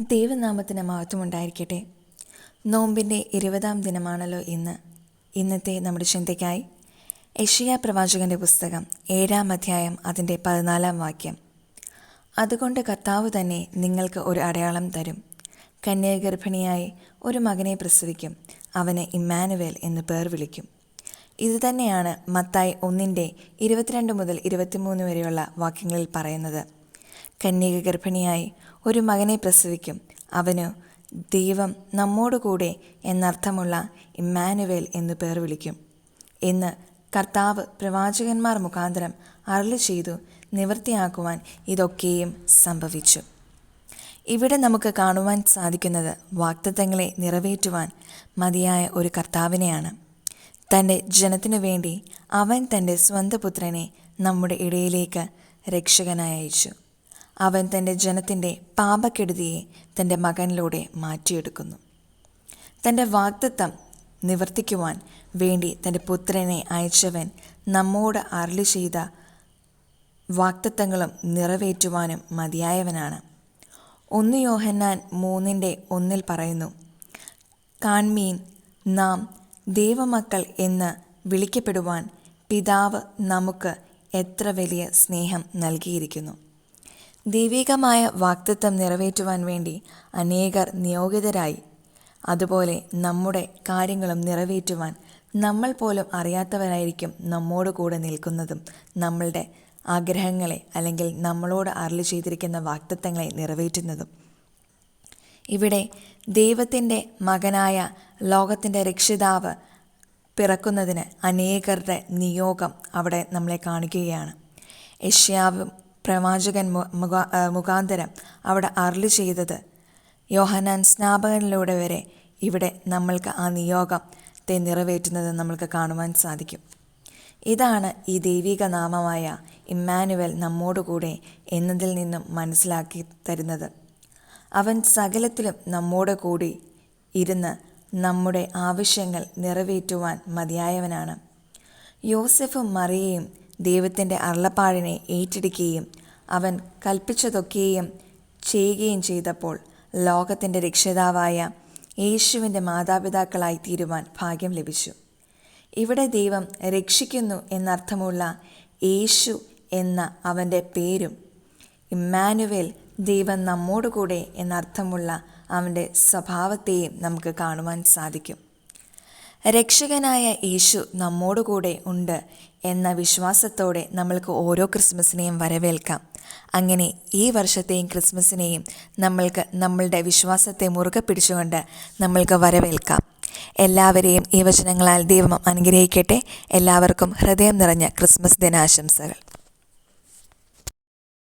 ദൈവനാമത്തിന് മഹത്വമുണ്ടായിരിക്കട്ടെ. നോമ്പിൻ്റെ 20-ാം ദിനമാണല്ലോ ഇന്ന്. ഇന്നത്തെ നമ്മുടെ ചിന്തയ്ക്കായി യെശയ്യാ പ്രവാചകൻ്റെ പുസ്തകം 7-ാം അധ്യായം അതിൻ്റെ 14-ാം വാക്യം. അതുകൊണ്ട് കർത്താവ് തന്നെ നിങ്ങൾക്ക് ഒരു അടയാളം തരും. കന്യാഗർഭിണിയായി ഒരു മകനെ പ്രസവിക്കും. അവന് ഇമ്മാനുവേൽ എന്ന് പേർ വിളിക്കും. ഇതുതന്നെയാണ് മത്തായി 1:22 മുതൽ 23 വരെയുള്ള വാക്യങ്ങളിൽ പറയുന്നത്. കന്യക ഗർഭിണിയായി ഒരു മകനെ പ്രസവിക്കും. അവന് ദൈവം നമ്മോടുകൂടെ എന്നർത്ഥമുള്ള ഇമ്മാനുവേൽ എന്നു പേർ വിളിക്കും എന്ന് കർത്താവ് പ്രവാചകന്മാർ മുഖാന്തരം അരുളി ചെയ്തു നിവൃത്തിയാക്കുവാൻ ഇതൊക്കെയും സംഭവിച്ചു. ഇവിടെ നമുക്ക് കാണുവാൻ സാധിക്കുന്നത് വാഗ്ദത്തങ്ങളെ നിറവേറ്റുവാൻ മതിയായ ഒരു കർത്താവിനെയാണ്. തൻ്റെ ജനത്തിനു വേണ്ടി അവൻ തൻ്റെ സ്വന്തം പുത്രനെ നമ്മുടെ ഇടയിലേക്ക് രക്ഷകനായി അയച്ചു. അവൻ തൻ്റെ ജനത്തിൻ്റെ പാപക്കെടുതിയെ തൻ്റെ മകനിലൂടെ മാറ്റിയെടുക്കുന്നു. തൻ്റെ വാഗ്ദത്തം നിവർത്തിക്കുവാൻ വേണ്ടി തൻ്റെ പുത്രനെ അയച്ചവൻ നമ്മോട് അരുളി ചെയ്ത വാഗ്ദത്തങ്ങളും നിറവേറ്റുവാനും മതിയായവനാണ്. 1 യോഹന്നാൻ 3:1 പറയുന്നു, കാൺമീൻ, നാം ദൈവമക്കൾ എന്ന് വിളിക്കപ്പെടുവാൻ പിതാവ് നമുക്ക് എത്ര വലിയ സ്നേഹം നൽകിയിരിക്കുന്നു. ദൈവികമായ വാഗ്ദത്തം നിറവേറ്റുവാൻ വേണ്ടി അനേകർ നിയോഗിതരായി. അതുപോലെ നമ്മുടെ കാര്യങ്ങളും നിറവേറ്റുവാൻ നമ്മൾ പോലും അറിയാത്തവരായിരിക്കും നമ്മോട് കൂടെ നിൽക്കുന്നതും നമ്മളുടെ ആഗ്രഹങ്ങളെ അല്ലെങ്കിൽ നമ്മളോട് അരുളി ചെയ്തിരിക്കുന്ന വാഗ്ദത്തങ്ങളെ നിറവേറ്റുന്നതും. ഇവിടെ ദൈവത്തിൻ്റെ മകനായ ലോകത്തിൻ്റെ രക്ഷിതാവ് പിറക്കുന്നതിന് അനേകരുടെ നിയോഗം അവിടെ നമ്മളെ കാണിക്കുകയാണ്. യെശയ്യാവ് പ്രവാചകൻ മുഖാന്തരം അവിടെ അരുളി ചെയ്തത് യോഹന്നാൻ സ്നാപകനിലൂടെ വരെ ഇവിടെ നമ്മൾക്ക് ആ നിയോഗത്തെ നിറവേറ്റുന്നത് നമ്മൾക്ക് കാണുവാൻ സാധിക്കും. ഇതാണ് ഈ ദൈവിക നാമമായ ഇമ്മാനുവേൽ നമ്മോടുകൂടെ എന്നതിൽ നിന്നും മനസ്സിലാക്കി തരുന്നത്. അവൻ സകലത്തിലും നമ്മോട് കൂടി ഇരുന്ന് നമ്മുടെ ആവശ്യങ്ങൾ നിറവേറ്റുവാൻ മതിയായവനാണ്. യോസെഫും മറിയയും ദൈവത്തിൻ്റെ അരുളപ്പാടിനെ ഏറ്റെടുക്കുകയും അവൻ കൽപ്പിച്ചതൊക്കെയും ചെയ്യുകയും ചെയ്തപ്പോൾ ലോകത്തിൻ്റെ രക്ഷിതാവായ യേശുവിൻ്റെ മാതാപിതാക്കളായി തീരുവാൻ ഭാഗ്യം ലഭിച്ചു. ഇവിടെ ദൈവം രക്ഷിക്കുന്നു എന്നർത്ഥമുള്ള യേശു എന്ന അവൻ്റെ പേരും ഇമ്മാനുവേൽ ദൈവം നമ്മോടുകൂടെ എന്നർത്ഥമുള്ള അവൻ്റെ സ്വഭാവത്തെയും നമുക്ക് കാണുവാൻ സാധിക്കും. രക്ഷകനായ യേശു നമ്മോടുകൂടെ ഉണ്ട് എന്ന വിശ്വാസത്തോടെ നമ്മൾക്ക് ഓരോ ക്രിസ്മസിനെയും വരവേൽക്കാം. അങ്ങനെ ഈ വർഷത്തെയും ക്രിസ്മസിനെയും നമ്മൾക്ക് നമ്മളുടെ വിശ്വാസത്തെ മുറുകെ പിടിച്ചുകൊണ്ട് നമ്മൾക്ക് വരവേൽക്കാം. എല്ലാവരെയും ഈ വചനങ്ങളാൽ ദൈവം അനുഗ്രഹിക്കട്ടെ. എല്ലാവർക്കും ഹൃദയം നിറഞ്ഞ ക്രിസ്മസ് ദിനാശംസകൾ.